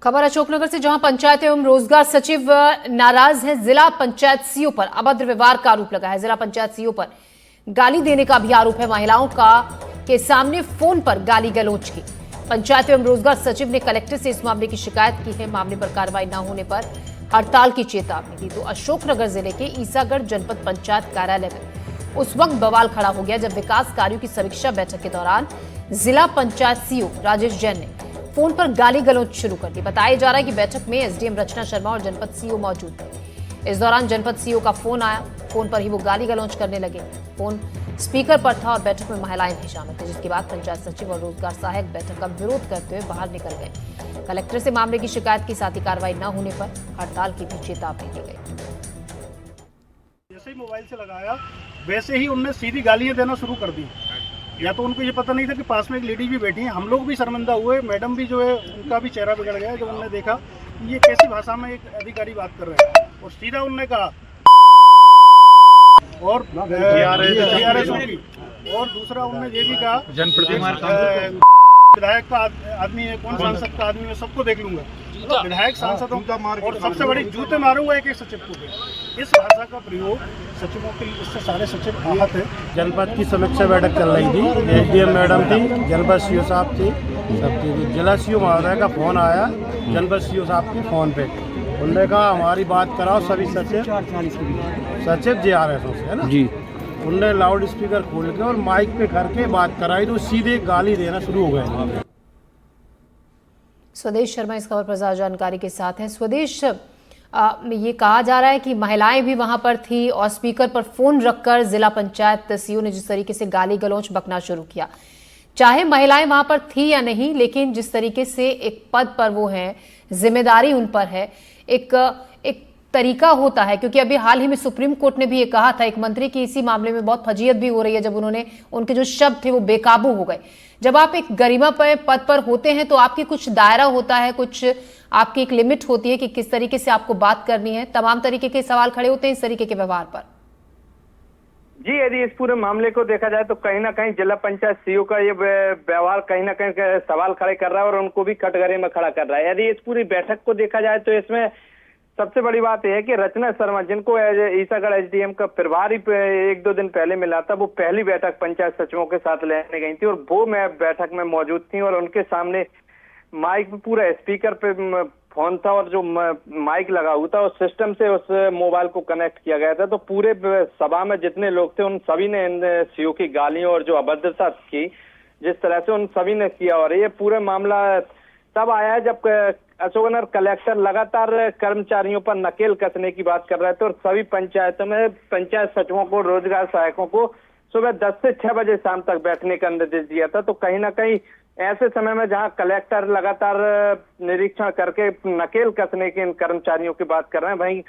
खबर अशोकनगर से, जहां पंचायत एवं रोजगार सचिव नाराज है। जिला पंचायत सीईओ पर अभद्र व्यवहार का आरोप लगा है। जिला पंचायत सीईओ पर गाली देने का भी आरोप है। महिलाओं का के सामने फोन पर गाली गलौज की। पंचायत एवं रोजगार सचिव ने कलेक्टर से इस मामले की शिकायत की है। मामले पर कार्रवाई न होने पर हड़ताल की चेतावनी दी। तो अशोकनगर जिले के ईसागढ़ जनपद पंचायत कार्यालय में उस वक्त बवाल खड़ा हो गया जब विकास कार्यों की समीक्षा बैठक के दौरान जिला पंचायत सीईओ राजेश जैन ने फोन पर गाली गलौज शुरू कर दी। बताया जा रहा है कि बैठक में एसडीएम रचना शर्मा और जनपद सीईओ मौजूद थे। इस दौरान जनपद सीईओ का फोन आया। फोन पर ही वो गाली गलौज करने लगे। फोन स्पीकर पर था और बैठक में महिलाएं भी शामिल थी, जिसके बाद पंचायत सचिव और रोजगार सहायक बैठक का विरोध करते हुए बाहर निकल गए। कलेक्टर से मामले की शिकायत की, साथ ही कार्रवाई न होने पर हड़ताल की भी चेतावनी दी गई। जैसे ही मोबाइल से लगाया वैसे ही उनने सीधी गालियां देना शुरू कर दी। या तो उनको ये पता नहीं था कि पास में एक लेडी भी बैठी है। हम लोग भी शर्मिंदा हुए, मैडम भी जो है उनका भी चेहरा बिगड़ गया जब उन्होंने देखा ये कैसी भाषा में एक अधिकारी बात कर रहे हैं। और सीधा उन्होंने कहा और और दूसरा उन्होंने ये भी कहा विधायक का आदमी है, कौन सांसद का आदमी है, सबको देख लूंगा। तो विधायक सांसदों और सबसे बड़ी जूते मारूंगा एक सचिव को। इस भाषा का प्रयोग सचिवों के लिए, इससे सारे सचिव आहत है। जनपद की समीक्षा बैठक चल रही थी। एसडीएम मैडम थी, जनपद सीईओ साहब थी, सब थी। जिला सीईओ महोदय का फोन आया जनपद सीईओ साहब के फोन पे। उन्होंने कहा हमारी बात कराओ सभी सचिव JRSO से, है ना जी। उनने लाउड स्पीकर खोल के और माइक पे करके बात कराई तो सीधे गाली देना शुरू हो गए। स्वदेश शर्मा इस खबर पर ज्यादा जानकारी के साथ हैं। स्वदेश, ये कहा जा रहा है कि महिलाएं भी वहां पर थी और स्पीकर पर फोन रखकर जिला पंचायत सीईओ ने जिस तरीके से गाली गलौज बकना शुरू किया, चाहे महिलाएं वहां पर थी या नहीं, लेकिन जिस तरीके से एक पद पर वो हैं, जिम्मेदारी उन पर है, एक तरीका होता है। क्योंकि अभी हाल ही में सुप्रीम कोर्ट ने भी ये कहा था, एक मंत्री की इसी मामले में बहुत फजीयत भी हो रही है, जब उन्होंने उनके जो शब्द थे वो बेकाबू हो गए। जब आप एक गरिमा पद पर होते हैं तो आपकी कुछ दायरा होता है, कुछ आपकी एक लिमिट होती है कि किस तरीके से आपको बात करनी है। तमाम तरीके के सवाल खड़े होते हैं इस तरीके के व्यवहार पर। जी, यदि इस पूरे मामले को देखा जाए तो कहीं ना कहीं जिला पंचायत सीईओ का ये व्यवहार कहीं ना कहीं सवाल खड़े कर रहा है और उनको भी कटघरे में खड़ा कर रहा है। यदि इस पूरी बैठक को देखा जाए तो इसमें सबसे बड़ी बात यह है कि रचना शर्मा, जिनको ईसागढ़ एसडीएम का प्रभारी 1-2 दिन पहले मिला था, वो पहली बैठक पंचायत सचिवों के साथ लेने गई थी और वो बैठक में मौजूद थी और उनके सामने माइक पूरा स्पीकर पे फोन था और जो माइक लगा हुआ था उस सिस्टम से उस मोबाइल को कनेक्ट किया गया था। तो पूरे सभा में जितने लोग थे उन सभी ने सीईओ की गालियों और जो अभद्रता की, जिस तरह से उन सभी ने किया, और ये पूरा मामला तब आया है जब अशोकनगर कलेक्टर लगातार कर्मचारियों पर नकेल कसने की बात कर रहे थे और सभी पंचायतों में पंचायत सचिवों को, रोजगार सहायकों को सुबह 10 से 6 बजे शाम तक बैठने का निर्देश दिया था। तो कहीं ना कहीं ऐसे समय में जहां कलेक्टर लगातार निरीक्षण करके नकेल कसने के इन कर्मचारियों की बात कर रहे हैं, वहीं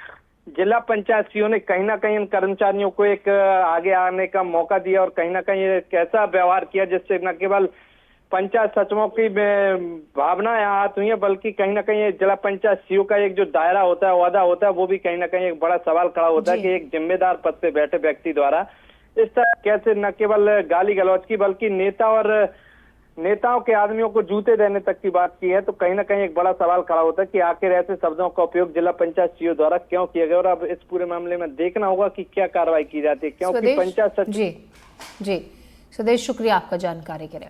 जिला पंचायत सीईओ ने कहीं ना कहीं इन कर्मचारियों को एक आगे आने का मौका दिया और कहीं ना कहीं एक ऐसा व्यवहार किया जिससे न केवल पंचायत सचिवों की भावनाएं आहत हुई है, बल्कि कहीं ना कहीं जिला पंचायत सीईओ का एक जो दायरा होता है, ओहदा होता है, वो भी कहीं ना कहीं एक बड़ा सवाल खड़ा होता है कि एक जिम्मेदार पद पे बैठे व्यक्ति द्वारा इस तरह कैसे न केवल गाली गलौज की बल्कि नेताओं के आदमियों को जूते देने तक की बात की है। तो कहीं ना कहीं एक बड़ा सवाल खड़ा होता है कि आखिर ऐसे शब्दों का उपयोग जिला पंचायत सीईओ द्वारा क्यों किया गया। और अब इस पूरे मामले में देखना होगा कि क्या कार्रवाई की जाती है, क्योंकि पंचायत जी स्वदेश, शुक्रिया आपका जानकारी के लिए।